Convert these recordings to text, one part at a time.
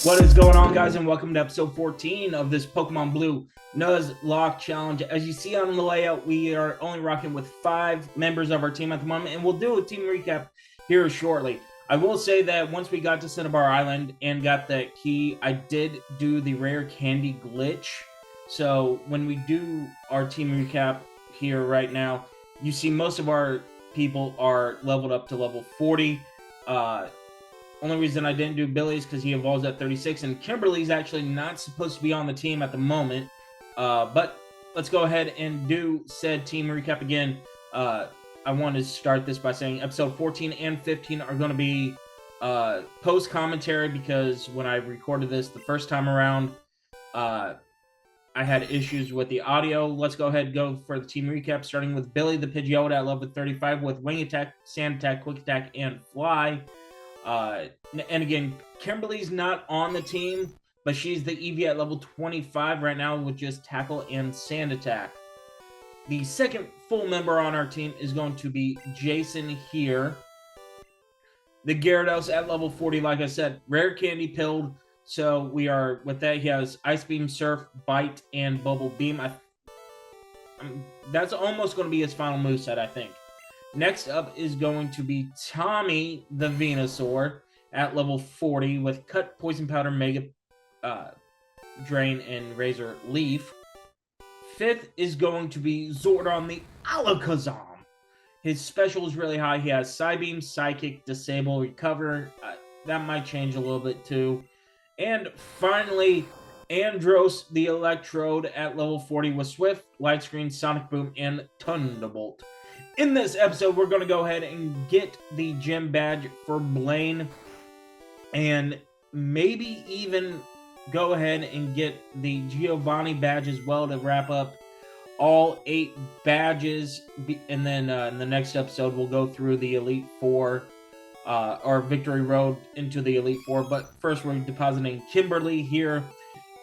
What is going on, guys, and welcome to episode 14 of this Pokemon Blue Nuzlocke challenge. As you see on the layout, we are only rocking with 5 members of our team at the moment, and we'll do a team recap here shortly. I will say that once we got to Cinnabar Island and got that key, I did do the rare candy glitch. So when we do our team recap here right now, you see most of our people are leveled up to level 40. Only reason I didn't do Billy's because he evolves at 36, and Kimberly's actually not supposed to be on the team at the moment. But let's go ahead and do said team recap again. I want to start this by saying episode 14 and 15 are going to be post-commentary because when I recorded this the first time around, I had issues with the audio. Let's go ahead and go for the team recap, starting with Billy the Pidgeotto at level 35 with Wing Attack, Sand Attack, Quick Attack, and Fly. And again, Kimberly's not on the team, but she's the Eevee at level 25 right now with just Tackle and Sand Attack. The second full member on our team is going to be Jason here. The Gyarados at level 40, like I said, rare candy pilled. So we are, with that, he has Ice Beam, Surf, Bite, and Bubble Beam. That's almost going to be his final moveset, I think. Next up is going to be Tommy the Venusaur at level 40 with Cut, Poison Powder, Mega Drain, and Razor Leaf. Fifth is going to be Zordon the Alakazam. His special is really high. He has Psybeam, Psychic, Disable, Recover. That might change a little bit too. And finally, Andros the Electrode at level 40 with Swift, Light Screen, Sonic Boom, and Thunderbolt. In this episode, we're going to go ahead and get the gym badge for Blaine and maybe even go ahead and get the Giovanni badge as well to wrap up all 8 badges. And then in the next episode, we'll go through the Elite Four, or Victory Road into the Elite Four. But first, we're depositing Kimberly here,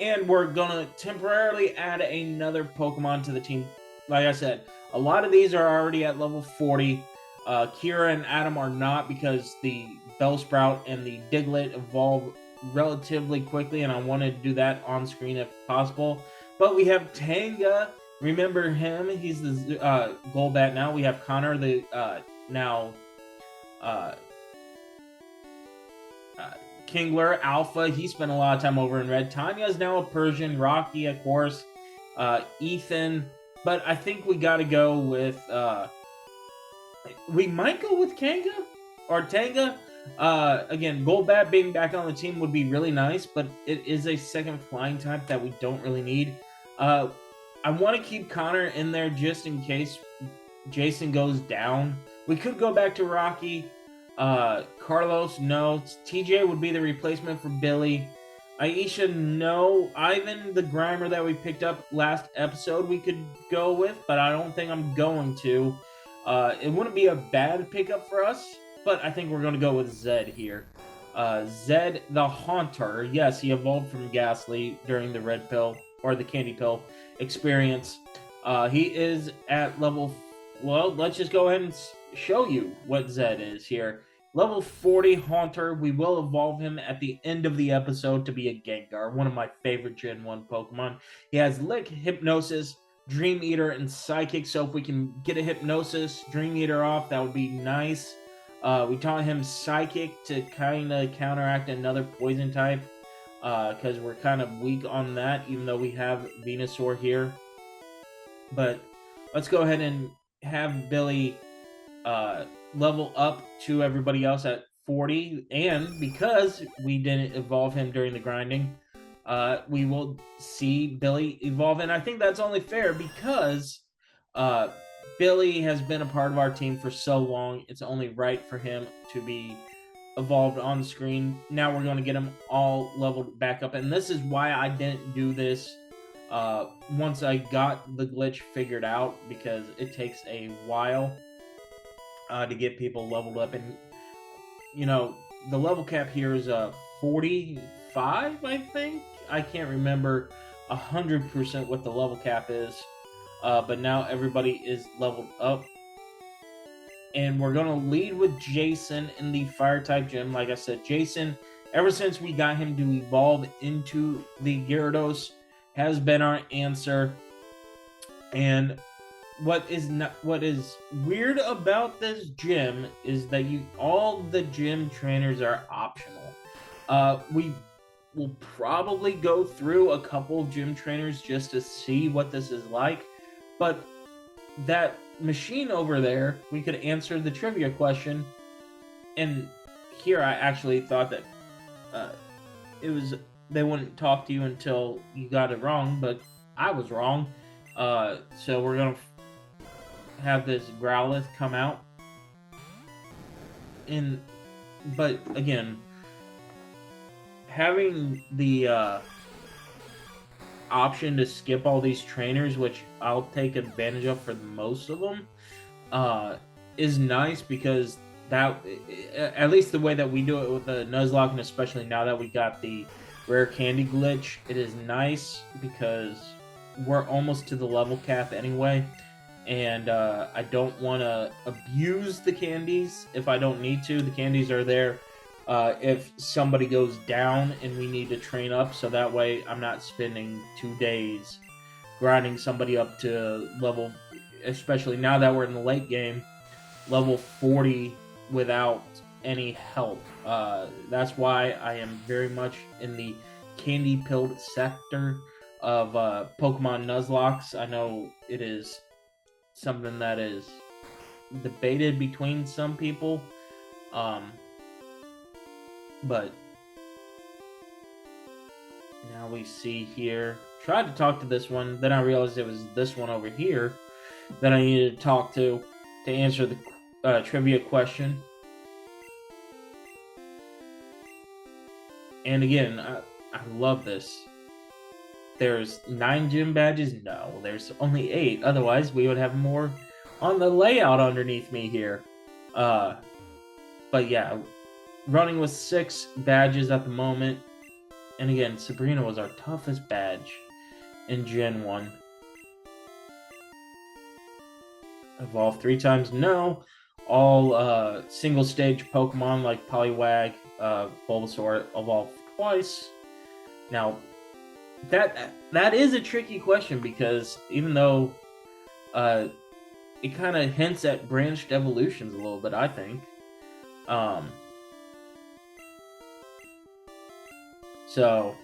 and we're going to temporarily add another Pokemon to the team. Like I said, a lot of these are already at level 40. Kira and Adam are not because the Bellsprout and the Diglett evolve relatively quickly, and I wanted to do that on screen if possible. But we have Tanga. Remember him? He's the Golbat now. We have Connor, the Kingler Alpha. He spent a lot of time over in Red. Tanya is now a Persian. Rocky, of course. Ethan. But I think we got to go with, we might go with Kanga or Tanga. Again, Golbat being back on the team would be really nice, but it is a second flying type that we don't really need. I want to keep Connor in there just in case Jason goes down. We could go back to Rocky. Carlos, no. TJ would be the replacement for Billy. Aisha, no. Ivan, the Grimer that we picked up last episode, we could go with, but I don't think I'm going to. It wouldn't be a bad pickup for us, but I think we're going to go with Zed here. Zed the Haunter. Yes, he evolved from Ghastly during the Red Pill, or the Candy Pill experience. He is at level... Well, let's just go ahead and show you what Zed is here. Level 40 Haunter. We will evolve him at the end of the episode to be a Gengar, one of my favorite Gen 1 Pokemon. He has Lick, Hypnosis, Dream Eater, and Psychic, so if we can get a Hypnosis, Dream Eater off, that would be nice. We taught him Psychic to kind of counteract another Poison type, because we're kind of weak on that, even though we have Venusaur here. But let's go ahead and have Billy level up to everybody else at 40, and because we didn't evolve him during the grinding, we will see Billy evolve, and I think that's only fair because Billy has been a part of our team for so long. It's only right for him to be evolved on the screen. Now we're going to get them all leveled back up, and this is why I didn't do this once I got the glitch figured out, because it takes a while to get people leveled up. And you know, the level cap here is 45, I think. I can't remember 100% what the level cap is, but now everybody is leveled up. And we're going to lead with Jason in the Fire-type gym. Like I said, Jason, ever since we got him to evolve into the Gyarados, has been our answer. And what is weird about this gym is that all the gym trainers are optional. We will probably go through a couple of gym trainers just to see what this is like, but that machine over there, we could answer the trivia question, and here I actually thought that they wouldn't talk to you until you got it wrong, but I was wrong. So we're gonna have this Growlithe come out, but again, having the option to skip all these trainers, which I'll take advantage of for most of them, is nice, because that, at least the way that we do it with the Nuzlocke, and especially now that we got the rare candy glitch, it is nice because we're almost to the level cap anyway, and I don't want to abuse the candies if I don't need to. The candies are there if somebody goes down and we need to train up, so that way I'm not spending 2 days grinding somebody up to level, especially now that we're in the late game, level 40 without any help. That's why I am very much in the candy-pilled sector of Pokemon Nuzlocke. I know it is something that is debated between some people, but now we see here, tried to talk to this one, then I realized it was this one over here that I needed to talk to answer the trivia question. And again, I love this. There's 9 gym badges? No, there's only 8. Otherwise, we would have more on the layout underneath me here. But yeah, running with 6 badges at the moment. And again, Sabrina was our toughest badge in Gen 1. Evolve 3 times? No. All single stage Pokemon like Poliwag, Bulbasaur evolve twice. Now, that is a tricky question, because even though it kind of hints at branched evolutions a little bit, I think. So,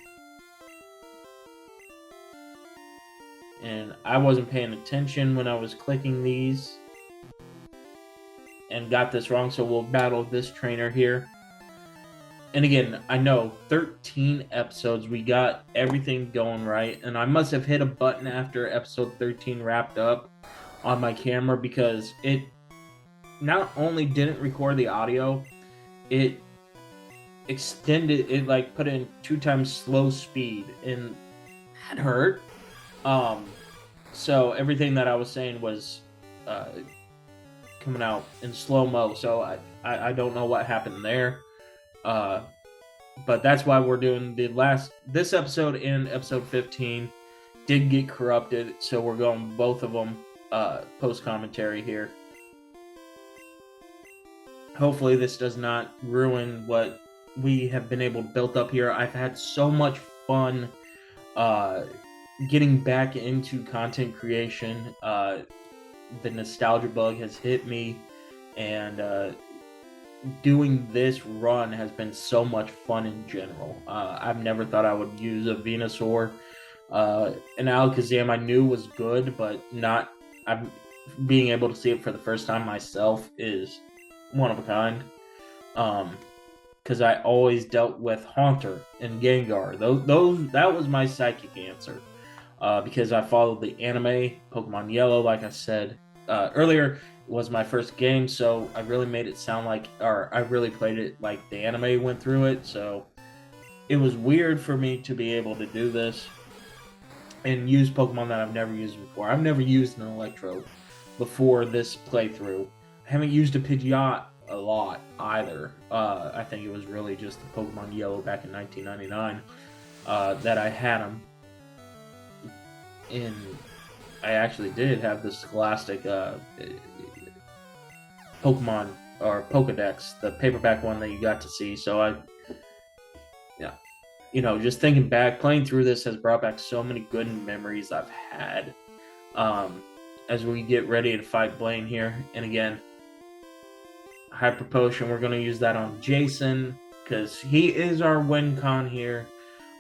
and I wasn't paying attention when I was clicking these and got this wrong, so we'll battle this trainer here. And again, I know 13 episodes, we got everything going right, and I must have hit a button after episode 13 wrapped up on my camera, because it not only didn't record the audio, it extended it, like put it in 2 times slow speed, and that hurt. So everything that I was saying was coming out in slow-mo, so I don't know what happened there. But that's why we're doing this episode and episode 15 did get corrupted, so we're going both of them post commentary here. Hopefully this does not ruin what we have been able to build up here. I've had so much fun getting back into content creation. The nostalgia bug has hit me, and doing this run has been so much fun in general. I've never thought I would use a Venusaur. An Alakazam I knew was good, but not. I've being able to see it for the first time myself is one of a kind. Because I always dealt with Haunter and Gengar. Those that was my psychic answer. Because I followed the anime Pokemon Yellow, like I said earlier, was my first game, so I really made it sound like, or I really played it like the anime went through it. So it was weird for me to be able to do this and use Pokemon that I've never used before. I've never used an Electro before this playthrough. I haven't used a Pidgeot a lot either. I think it was really just the Pokemon Yellow back in 1999 that I had them. And I actually did have the Scholastic Pokemon or Pokedex, the paperback one that you got to see. So yeah, just thinking back, playing through this has brought back so many good memories I've had. As we get ready to fight Blaine here, and again, Hyper Potion, we're going to use that on Jason because he is our win con here.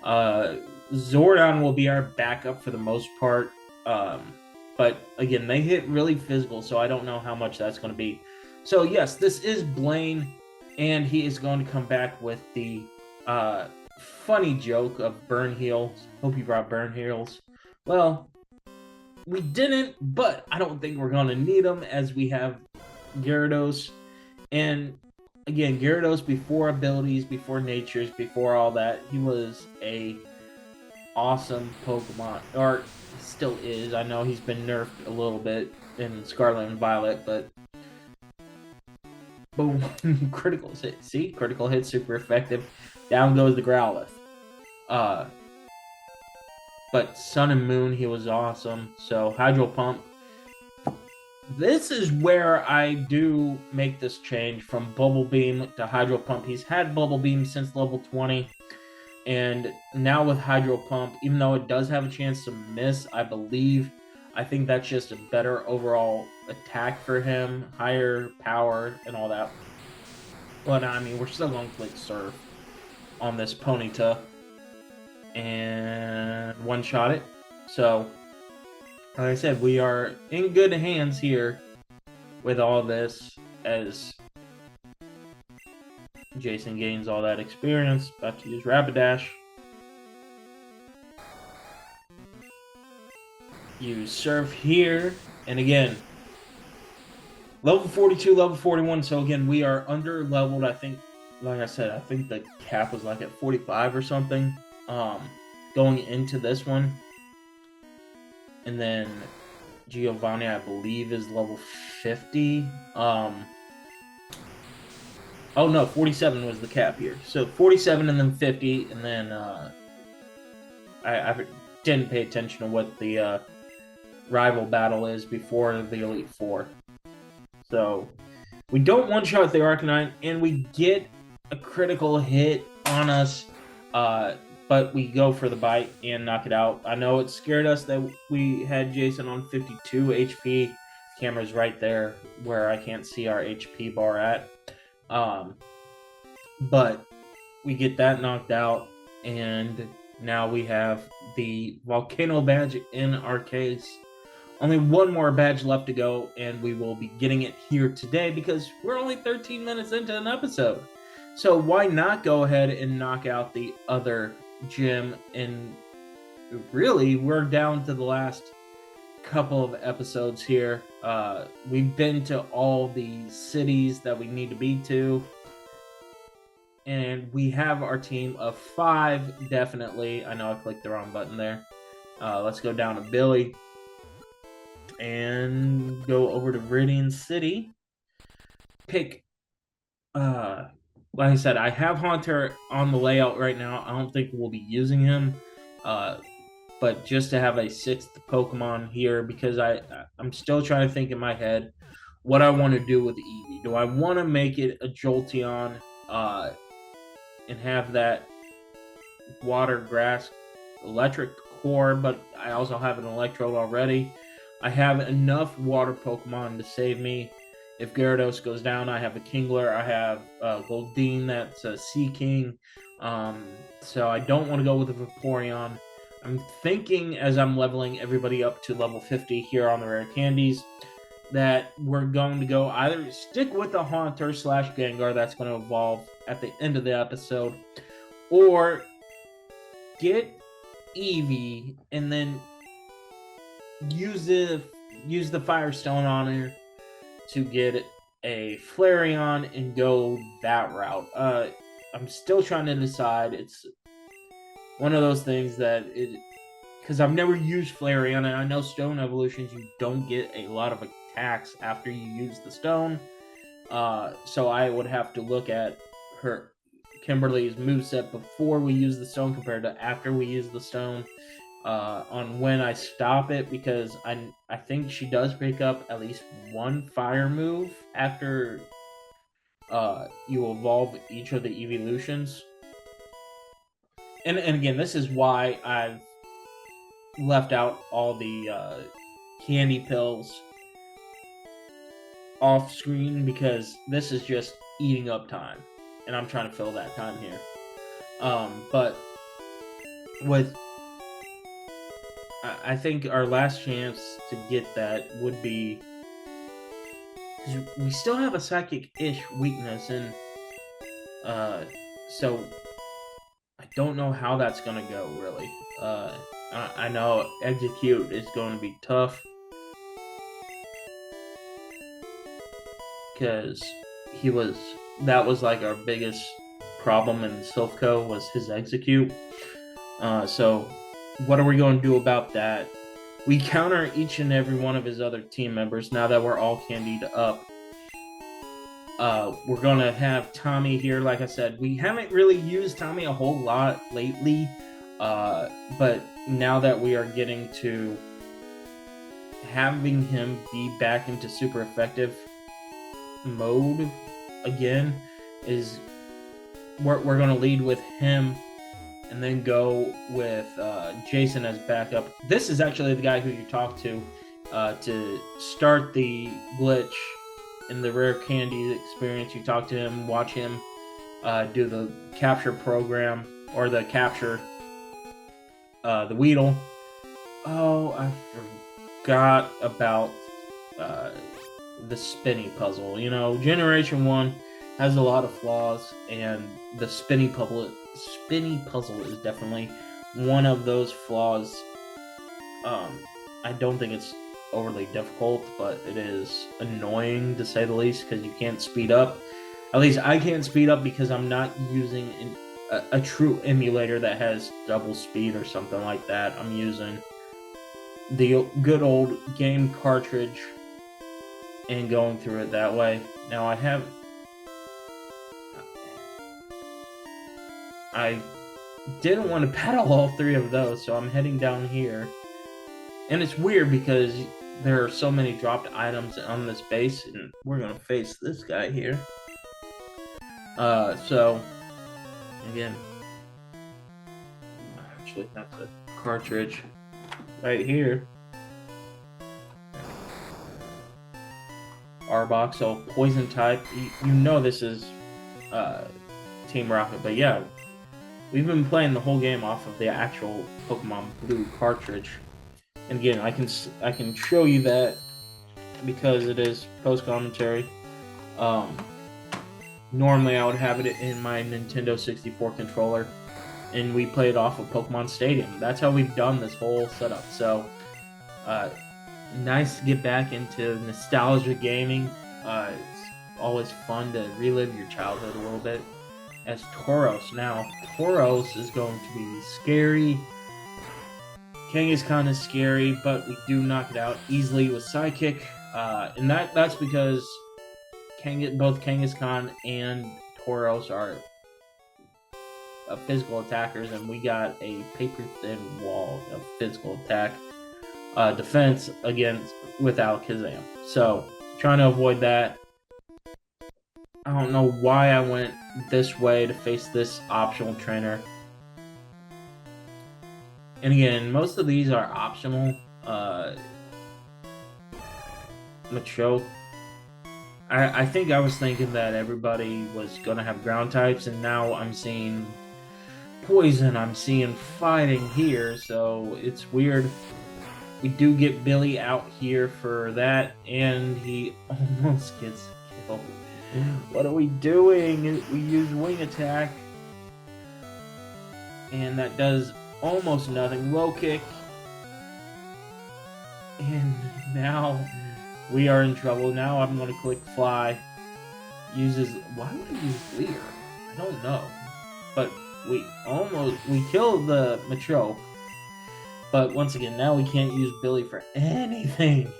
Zordon will be our backup for the most part. But again, they hit really physical, so I don't know how much that's going to be. So yes, this is Blaine, and he is going to come back with the funny joke of Burn Heals. Hope you brought Burn Heals. Well, we didn't, but I don't think we're going to need them as we have Gyarados. And again, Gyarados, before abilities, before natures, before all that, he was a awesome Pokemon, or still is. I know he's been nerfed a little bit in Scarlet and Violet, but boom, critical hit. See, critical hit, super effective. Down goes the Growlithe. But Sun and Moon, he was awesome. So Hydro Pump. This is where I do make this change from Bubble Beam to Hydro Pump. He's had Bubble Beam since level 20. And now with Hydro Pump, even though it does have a chance to miss, I think that's just a better overall attack for him, higher power and all that. But I mean, we're still going to click Surf on this Ponyta and one-shot it. So, like I said, we are in good hands here with all this as Jason gains all that experience. About to use Rapidash. Use Surf here. And again, level 42, level 41. So again, we are under leveled. I think, like I said, I think the cap was like at 45 or something going into this one. And then Giovanni, I believe, is level 50. Oh no, 47 was the cap here. So 47 and then 50, and then I didn't pay attention to what the rival battle is before the Elite Four. So we don't one-shot the Arcanine, and we get a critical hit on us, but we go for the bite and knock it out. I know it scared us that we had Jason on 52 HP. Camera's right there where I can't see our HP bar at. But we get that knocked out, and now we have the Volcano badge in our case. Only one more badge left to go, and we will be getting it here today because we're only 13 minutes into an episode. So why not go ahead and knock out the other gym? And really, we're down to the last couple of episodes here. We've been to all the cities that we need to be to. And we have our team of 5, definitely. I know I clicked the wrong button there. Let's go down to Billy. And go over to Viridian City. Pick, like I said, I have Haunter on the layout right now. I don't think we'll be using him. But just to have a 6th Pokemon here, because I'm still trying to think in my head what I want to do with Eevee. Do I want to make it a Jolteon and have that water, grass, electric core, but I also have an Electrode already. I have enough water Pokemon to save me. If Gyarados goes down, I have a Kingler. I have Goldeen, that's a Sea King. So I don't want to go with a Vaporeon. I'm thinking as I'm leveling everybody up to level 50 here on the rare candies, that we're going to go either stick with the Haunter slash Gengar that's going to evolve at the end of the episode, or get Eevee and then use the Firestone on her to get a Flareon and go that route. I'm still trying to decide. It's one of those things that because I've never used Flareon, and I know Stone Evolutions you don't get a lot of attacks after you use the Stone. So I would have to look at her Kimberly's moveset before we use the Stone compared to after we use the Stone. On when I stop it, because I think she does pick up at least one fire move after you evolve each of the evolutions. And again, this is why I've left out all the candy pills off screen, because this is just eating up time, and I'm trying to fill that time here. But with I think our last chance to get that would be, we still have a psychic-ish weakness, and so I don't know how that's gonna go, really. I know execute is going to be tough, because that was like our biggest problem in Silphco, was his execute. So what are we going to do about that? We counter each and every one of his other team members now that we're all candied up. We're going to have Tommy here. Like I said, we haven't really used Tommy a whole lot lately, but now that we are getting to having him be back into super effective mode again, is we're going to lead with him and then go with Jason as backup. This is actually the guy who you talk to start the glitch in the rare candy experience. You talk to him, watch him do the capture program, or the capture the Weedle. Oh, I forgot about the spinny puzzle. You know, Generation 1 has a lot of flaws, and the spinny puzzle is definitely one of those flaws. I don't think it's overly difficult, but it is annoying to say the least, because you can't speed up. At least I can't speed up because I'm not using a true emulator that has double speed or something like that. I'm using the good old game cartridge and going through it that way. Now I didn't want to battle all three of those, so I'm heading down here. And it's weird because there are so many dropped items on this base, and we're going to face this guy here. So, again, actually that's a cartridge right here. Arbok, so poison type. You know this is Team Rocket, but yeah, we've been playing the whole game off of the actual Pokemon Blue cartridge. And again, I can show you that because it is post-commentary. Normally I would have it in my Nintendo 64 controller, and we played off of Pokemon Stadium. That's how we've done this whole setup. So, nice to get back into nostalgia gaming. It's always fun to relive your childhood a little bit. As Tauros. Now, Tauros is going to be scary. Kangaskhan is scary, but we do knock it out easily with Psychic. And that's because both Kangaskhan and Tauros are physical attackers, and we got a paper-thin wall of physical attack defense against with Alakazam. So, trying to avoid that. I don't know why I went this way to face this optional trainer. And again, most of these are optional. Machoke. I think I was thinking that everybody was going to have ground types, and now I'm seeing poison, I'm seeing fighting here, so it's weird. We do get Billy out here for that, and he almost gets killed. What are we doing? We use wing attack, and that does almost nothing. Low kick, and now we are in trouble. Now I'm going to click fly. Uses, why would I use Leer? I don't know, but we killed the Machoke. But once again, now we can't use Billy for anything.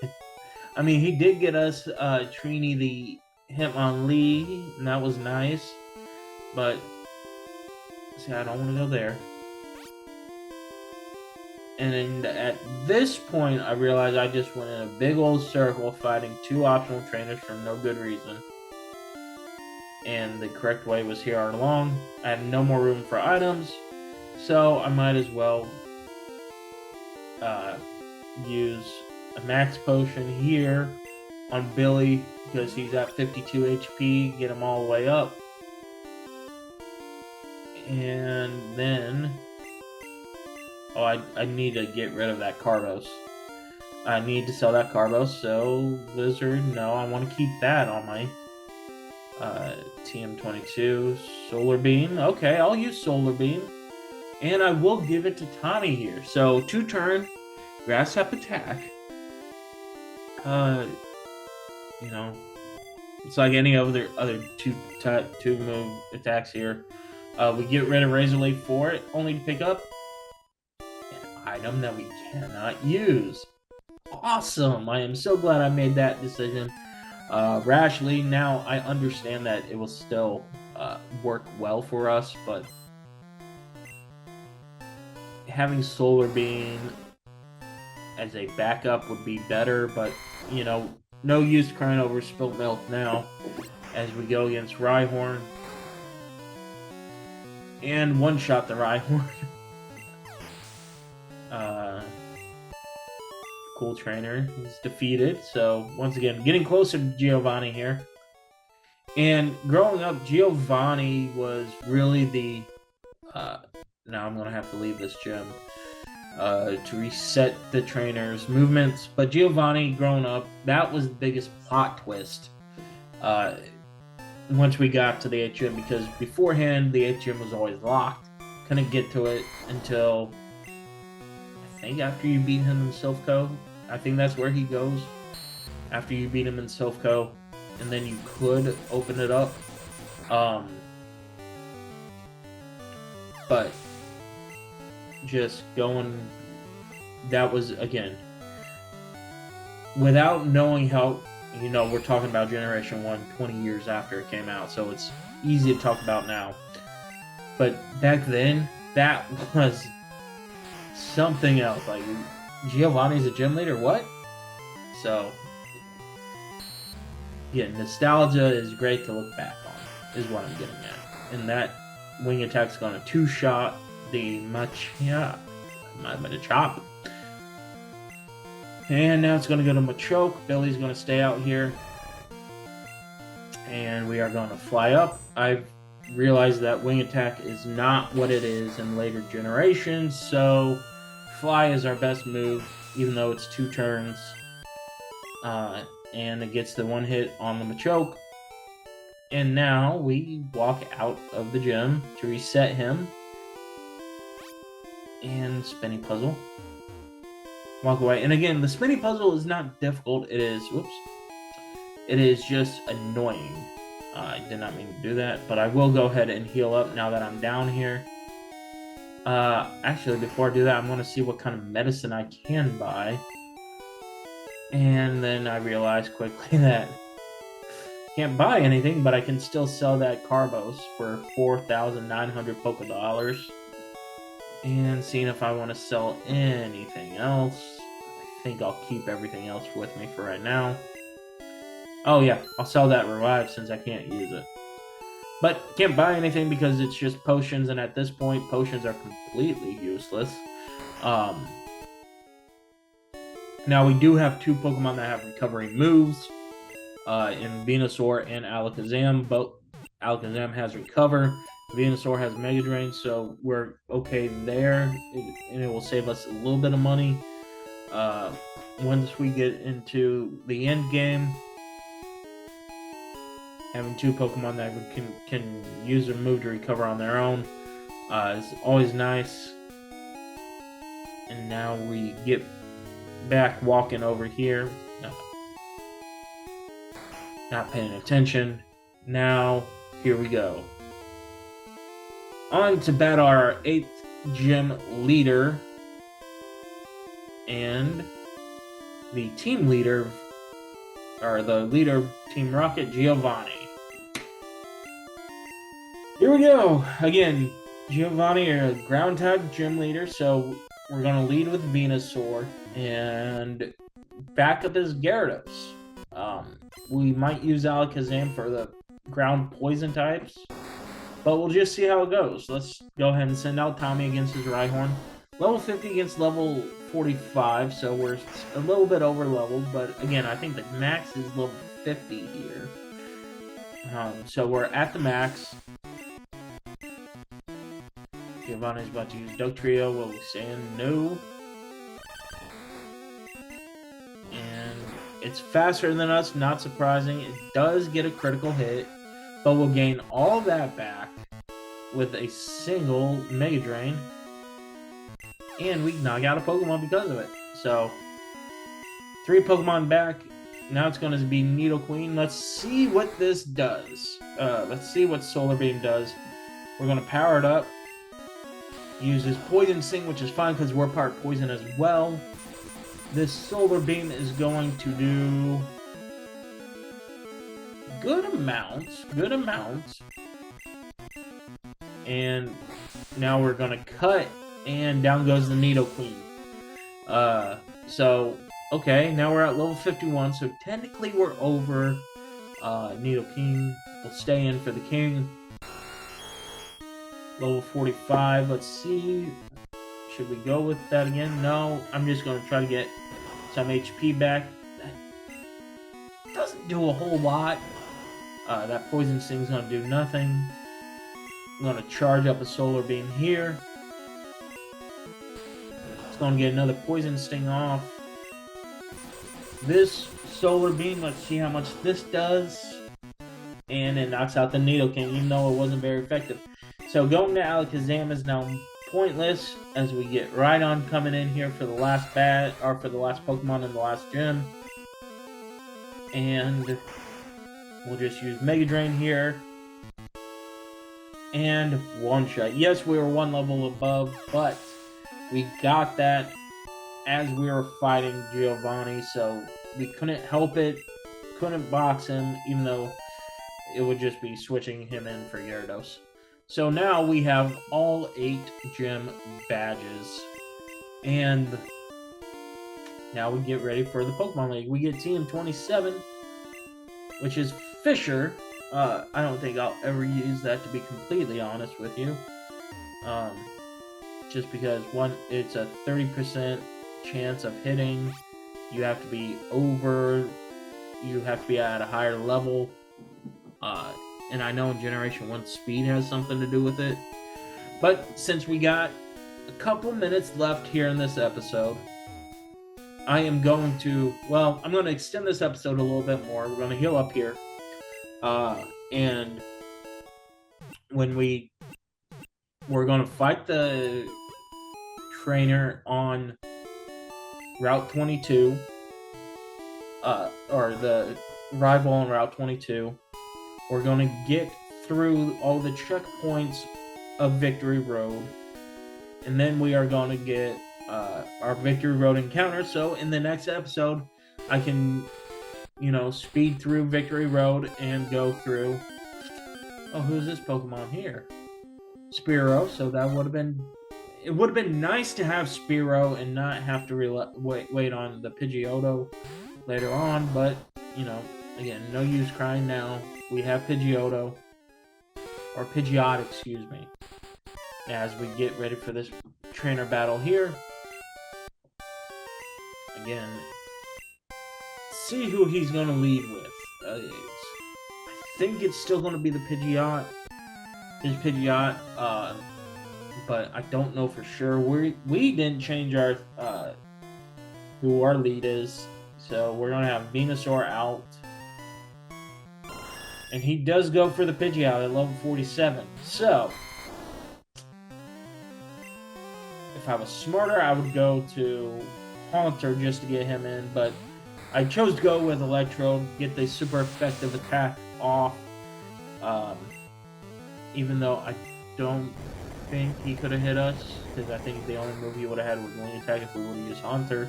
I mean, he did get us Trini the Hitmonlee, and that was nice. But, see, I don't want to go there. And at this point, I realized I just went in a big old circle fighting 2 optional trainers for no good reason. And the correct way was here all along. I have no more room for items, so I might as well use a max potion here on Billy because he's at 52 HP, get him all the way up. And then, oh, I need to get rid of that Carbos. I need to sell that Carbos, so Lizard, no, I want to keep that on my TM22. Solar Beam, okay, I'll use Solar Beam. And I will give it to Tommy here. So 2-turn, Grass Type attack. You know, it's like any other two move attacks here. We get rid of Razor Leaf for it, only to pick up an item that we cannot use. Awesome! I am so glad I made that decision rashly. Now I understand that it will still work well for us, but having Solar Beam as a backup would be better, but, you know, no use crying over spilt milk now as we go against Rhyhorn. And one-shot the Rhyhorn. Cool trainer is defeated, so once again, getting closer to Giovanni here. And growing up, Giovanni was really the... now I'm going to have to leave this gym to reset the trainer's movements. But Giovanni, growing up, that was the biggest plot twist once we got to the 8th gym, because beforehand, the 8th gym was always locked. Couldn't get to it until, I think, after you beat him in Silph-Co. I think that's where he goes, after you beat him in Silph-Co. And then you could open it up. But just going, that was, again, without knowing how, you know, we're talking about Generation 1 20 years after it came out, so it's easy to talk about now. But back then, that was something else. Like, Giovanni's a gym leader, what? So, yeah, nostalgia is great to look back on, is what I'm getting at. And that wing attack's gonna 2-shot the Machop. And now it's gonna go to Machoke. Billy's gonna stay out here. And we are gonna fly up. I've realized that wing attack is not what it is in later generations, so fly is our best move, even though it's 2 turns. And it gets the 1 hit on the Machoke. And now we walk out of the gym to reset him. And spinning puzzle. Walk away. And again, the spinning puzzle is not difficult. It is, it is just annoying. I did not mean to do that, but I will go ahead and heal up now that I'm down here. Actually, before I do that, I'm going to see what kind of medicine I can buy. And then I realized quickly that I can't buy anything, but I can still sell that Carbos for 4,900 Poké Dollars. And seeing if I want to sell anything else. I think I'll keep everything else with me for right now. Oh yeah, I'll sell that Revive since I can't use it. But can't buy anything because it's just potions, and at this point, potions are completely useless. Now we do have 2 Pokemon that have recovery moves. In Venusaur and Alakazam. Both Alakazam has Recover. Venusaur has Mega Drain, so we're okay there. And it will save us a little bit of money. once we get into the end game, having 2 Pokemon that can use their move to recover on their own is always nice. And now we get back walking over here. Not paying attention. Now, here we go. On to battle our 8th gym leader. And the team leader, or the leader of Team Rocket, Giovanni. Here we go. Again, Giovanni, a ground type gym leader, so we're going to lead with Venusaur. And backup is Gyarados. We might use Alakazam for the ground poison types, but we'll just see how it goes. Let's go ahead and send out Tommy against his Rhyhorn. Level 50 against level 45, so we're a little bit over leveled, but again, I think the max is level 50 here. So we're at the max. Giovanni's about to use Dugtrio. Will we saying no? And it's faster than us, not surprising. It does get a critical hit, but we'll gain all that back with a single Mega Drain. And we knock out a Pokemon because of it. So, 3 Pokemon back. Now it's going to be Nidoqueen. Let's see what this does. Let's see what Solar Beam does. We're going to power it up. Use his Poison Sting, which is fine because we're part poison as well. This Solar Beam is going to do good amounts. And now we're going to cut. And down goes the Nidoqueen. So, okay, now we're at level 51, so technically we're over. Nidoqueen will stay in for the king. Level 45, let's see. Should we go with that again? No, I'm just going to try to get some HP back. That doesn't do a whole lot. That Poison Sting's going to do nothing. I'm going to charge up a Solar Beam here. Going to get another Poison Sting off. This Solar Beam, let's see how much this does. And it knocks out the Nidoking, even though it wasn't very effective. So going to Alakazam is now pointless, as we get right on coming in here for the last for the last Pokemon in the last gym. And we'll just use Mega Drain here. And one shot. Yes, we were 1 level above, but we got that as we were fighting Giovanni, so we couldn't help it, couldn't box him, even though it would just be switching him in for Gyarados. So now we have all 8 gym badges, and now we get ready for the Pokemon League. We get Team 27, which is Fisher. I don't think I'll ever use that, to be completely honest with you. Just because, one, it's a 30% chance of hitting. You have to be at a higher level. And I know in Generation 1 speed has something to do with it. But since we got a couple minutes left here in this episode, I'm going to extend this episode a little bit more. We're going to heal up here. And when we're going to fight the trainer on Route 22, or the rival on Route 22. We're going to get through all the checkpoints of Victory Road, and then we are going to get our Victory Road encounter. So in the next episode, I can, speed through Victory Road and go through. Oh, who's this Pokemon here? Spearow. So that would have been. It would have been nice to have Spearow and not have to wait on the Pidgeotto later on, but, again, no use crying now. We have Pidgeotto, or Pidgeot, excuse me, as we get ready for this trainer battle here. Again, see who he's going to lead with. I think it's still going to be the Pidgeot. His Pidgeot, but I don't know for sure. We didn't change our who our lead is. So we're going to have Venusaur out. And he does go for the Pidgeot at level 47. So, if I was smarter, I would go to Haunter just to get him in. But I chose to go with Electrode, get the super effective attack off. Even though I don't think he could have hit us, because I think the only move he would have had was Wing Attack if we would have used Haunter.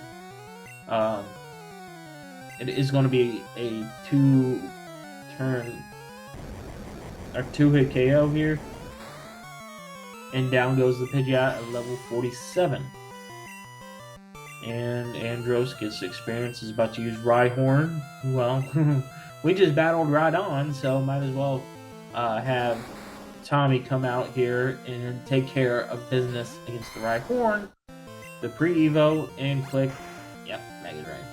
It is going to be a two-hit KO here. And down goes the Pidgeot at level 47. And Andros gets experience, is about to use Rhyhorn. Well, we just battled Rhydon, so might as well have Tommy come out here and take care of business against the Rhyhorn. The pre-evo and click. Yep, Mega Drain.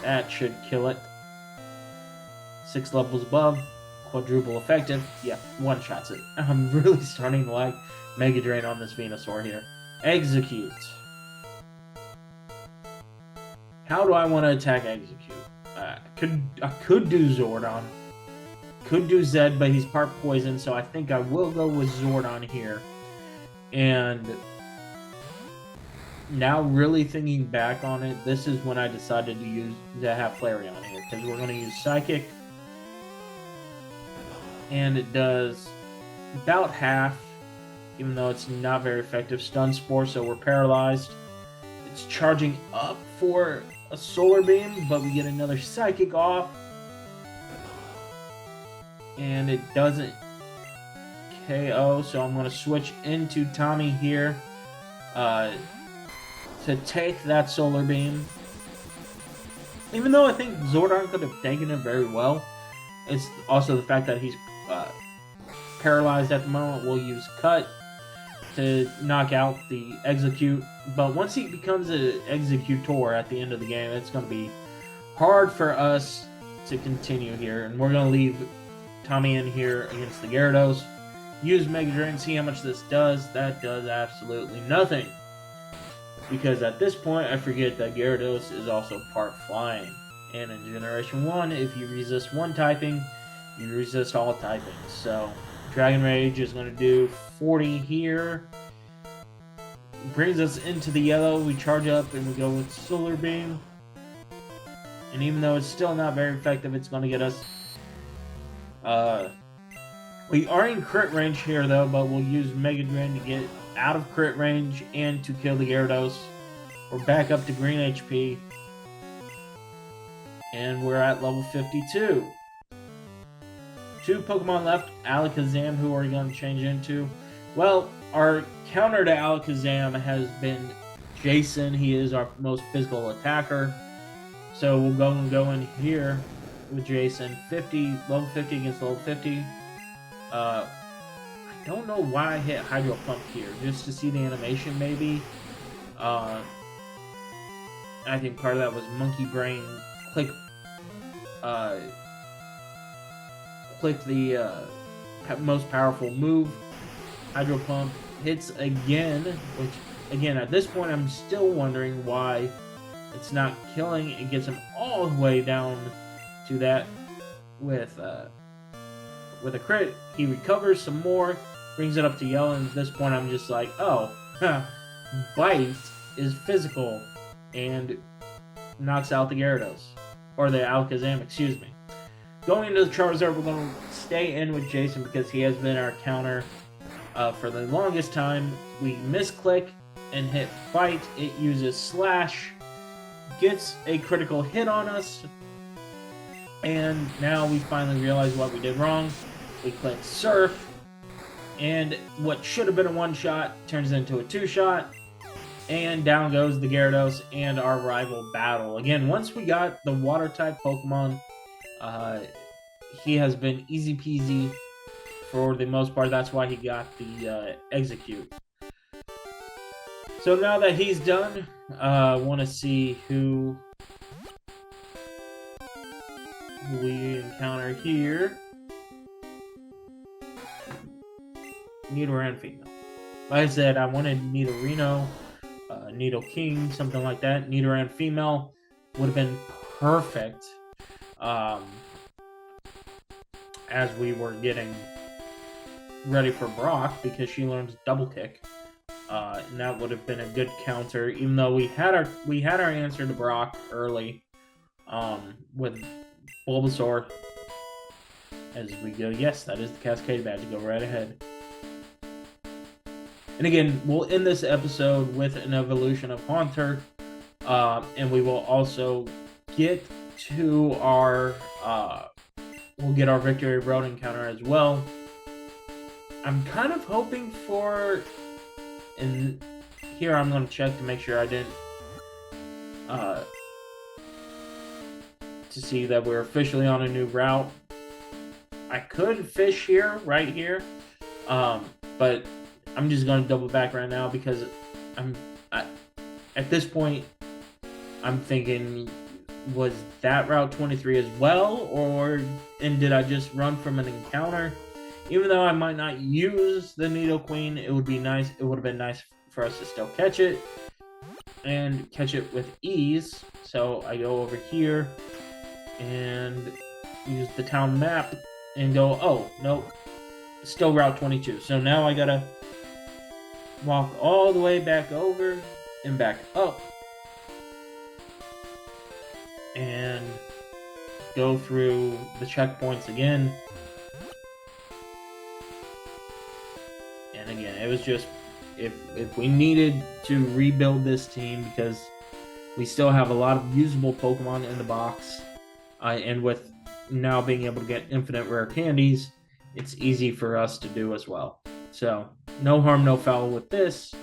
That should kill it. 6 levels above. Quadruple effective. Yeah, one-shots it. I'm really starting to like Mega Drain on this Venusaur here. Execute. How do I want to attack Execute? I could do Zordon. Could do Zed, but he's part poison, so I think I will go with Zordon here. And now really thinking back on it, this is when I decided to have Flareon here, because we're going to use Psychic. And it does about half, even though it's not very effective, Stun Spore, so we're paralyzed. It's charging up for a Solar Beam, but we get another Psychic off. And it doesn't KO, so I'm going to switch into Tommy here to take that Solar Beam. Even though I think Zordon could have taken it very well, it's also the fact that he's paralyzed at the moment. We'll use Cut to knock out the Execute. But once he becomes an Executor at the end of the game, it's going to be hard for us to continue here. And we're going to leave Tommy in here against the Gyarados. Use Mega Drain, see how much this does. That does absolutely nothing. Because at this point, I forget that Gyarados is also part Flying. And in Generation 1, if you resist one typing, you resist all typings. So, Dragon Rage is going to do 40 here. Brings us into the yellow. We charge up and we go with Solar Beam. And even though it's still not very effective, it's going to get us... we are in crit range here, though, but we'll use Mega Drain to get out of crit range and to kill the Gyarados. We're back up to green HP. And we're at level 52. 2 Pokemon left. Alakazam, who are we going to change into? Well, our counter to Alakazam has been Jason. He is our most physical attacker. So we'll go in here with Jason. Level 50 against level 50. I don't know why I hit Hydro Pump here. Just to see the animation, maybe. I think part of that was Monkey Brain click the most powerful move. Hydro Pump hits again, which again at this point I'm still wondering why it's not killing. It gets him all the way down to that with a crit. He recovers some more, brings it up to yellow, and at this point I'm just like, oh, Bite is physical, and knocks out the Gyarados. Or the Alakazam, excuse me. Going into the Charizard, we're going to stay in with Jason because he has been our counter for the longest time. We misclick and hit Bite. It uses Slash, gets a critical hit on us, and now we finally realize what we did wrong. We click Surf, and what should have been a one-shot turns into a two-shot. And down goes the Gyarados and our rival battle. Again, once we got the Water-type Pokemon, he has been easy peasy for the most part. That's why he got the Execute. So now that he's done, I want to see who we encounter here. Nidorino and female. Like I said, I wanted Nidorino. Needle King, something like that. Nidorino female. would have been perfect as we were getting ready for Brock, because she learns double kick. And that would have been a good counter, even though we had our answer to Brock early with Bulbasaur. As we go, yes, that is the Cascade badge. Go right ahead. And again, we'll end this episode with an evolution of Haunter, and we will also get to our we'll get our Victory Road encounter as well. I'm kind of hoping for, and here I'm going to check to make sure I didn't to see that we're officially on a new route. I could fish here, right here, but I'm just going to double back right now because at this point, I'm thinking, was that Route 23 as well, and did I just run from an encounter? Even though I might not use the Nido Queen, it would have been nice for us to still catch it, and catch it with ease. So I go over here, and use the town map, and go, oh, nope, still Route 22. So now I gotta walk all the way back over and back up and go through the checkpoints again. And again, it was just, if we needed to rebuild this team, because we still have a lot of usable Pokemon in the box, and with now being able to get infinite rare candies, it's easy for us to do as well. So, no harm, no foul with this.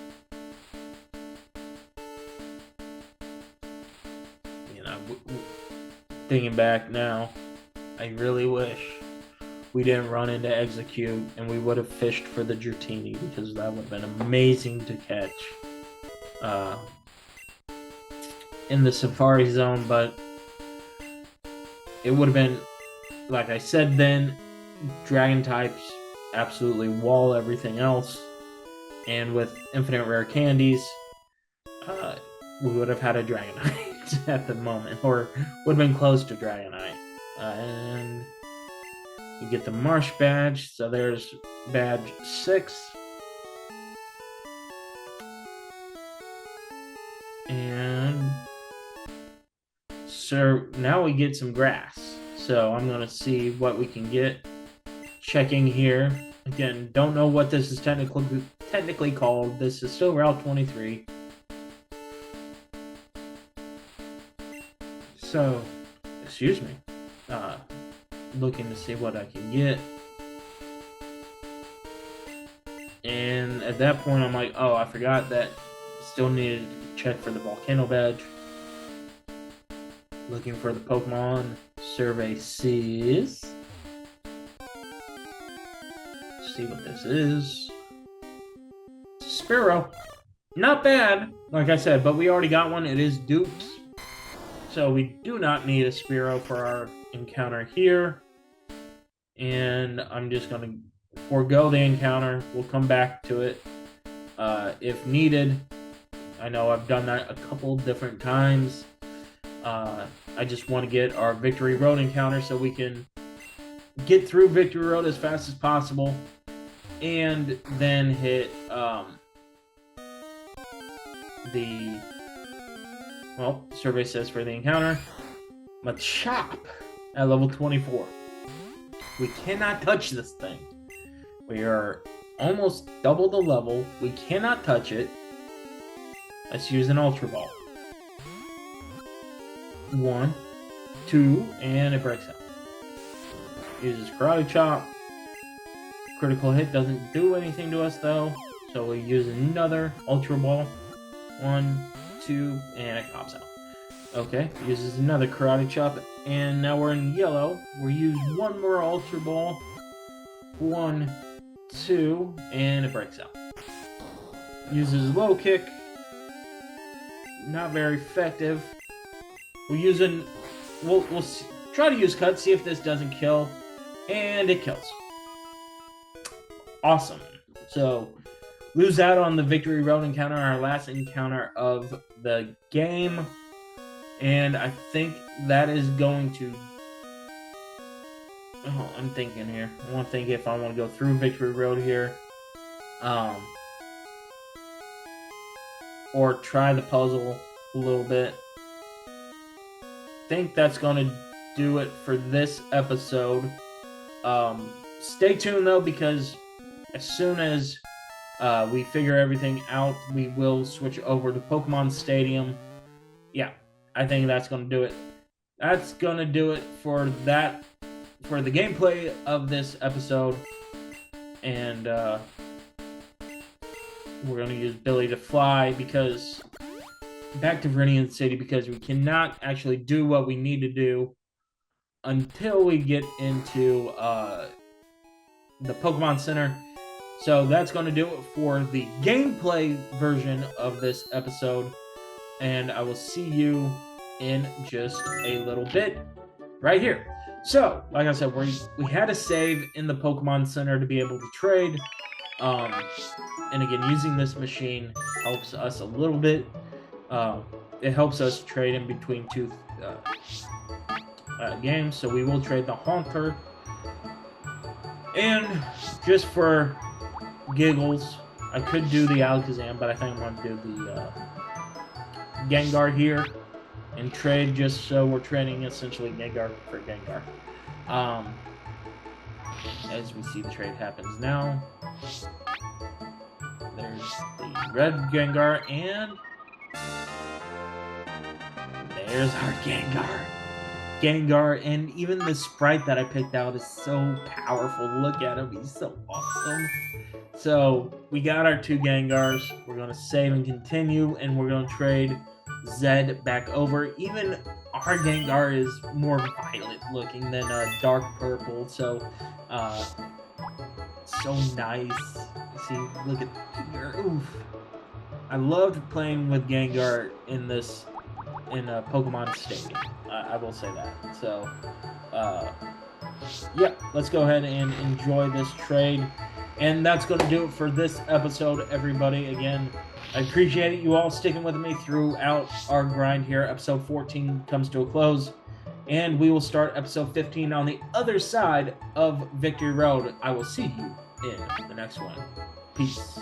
You know, thinking back now, I really wish we didn't run into Execute and we would have fished for the Dratini, because that would have been amazing to catch in the Safari Zone. But it would have been, like I said then, Dragon types absolutely wall everything else, and with infinite rare candies, we would have had a Dragonite at the moment, or would have been close to Dragonite. And you get the Marsh badge, so there's badge 6. And so now we get some grass. So I'm gonna see what we can get. Checking here. Again, don't know what this is technically called. This is still Route 23. So, excuse me. Looking to see what I can get. And at that point, I'm like, oh, I forgot that still needed to check for the Volcano badge. Looking for the Pokemon Survey Seas. See what this is. Spearow. Not bad, like I said, but we already got one. It is Dukes. So we do not need a Spearow for our encounter here. And I'm just going to forego the encounter. We'll come back to it if needed. I know I've done that a couple different times. I just want to get our Victory Road encounter so we can get through Victory Road as fast as possible, and then hit survey says for the encounter, Machop at level 24. We cannot touch this thing. We are almost double the level. We cannot touch it. Let's use an Ultra Ball. 1, 2, and it breaks out. Uses Karate Chop. Critical hit doesn't do anything to us though, so we use another Ultra Ball. 1, 2, and it pops out. Okay, uses another Karate Chop, and now we're in yellow. We use one more Ultra Ball. 1, 2, and it breaks out. Uses Low Kick. Not very effective. We'll try to use Cut, see if this doesn't kill, and it kills. Awesome. So, lose out on the Victory Road encounter, our last encounter of the game. And I think that is going to... Oh, I'm thinking here. I want to think if I want to go through Victory Road here. Or try the puzzle a little bit. I think that's going to do it for this episode. Stay tuned, though, because as soon as we figure everything out, we will switch over to Pokemon Stadium. Yeah, I think that's going to do it. That's going to do it for the gameplay of this episode. And we're going to use Billy to fly back to Viridian City, because we cannot actually do what we need to do until we get into the Pokemon Center. So that's going to do it for the gameplay version of this episode. And I will see you in just a little bit right here. So, like I said, we had to save in the Pokemon Center to be able to trade. And again, using this machine helps us a little bit. It helps us trade in between two games. So we will trade the Haunter. And just for giggles, I could do the Alakazam, but I think I'm going to do the Gengar here and trade, just so we're trading essentially Gengar for Gengar. As we see, the trade happens now. There's the red Gengar, and there's our Gengar. And even the sprite that I picked out is so powerful. Look at him, he's so awesome. So we got our two Gengars. We're going to save and continue, and we're going to trade Zed back over. Even our Gengar is more violet looking than dark purple, so so nice. See, look at here. Oof. I loved playing with Gengar in Pokemon Stadium. I will say that. So yeah, let's go ahead and enjoy this trade. And that's going to do it for this episode, everybody. Again, I appreciate you all sticking with me throughout our grind here. Episode 14 comes to a close, and we will start episode 15 on the other side of Victory Road. I will see you in the next one. Peace.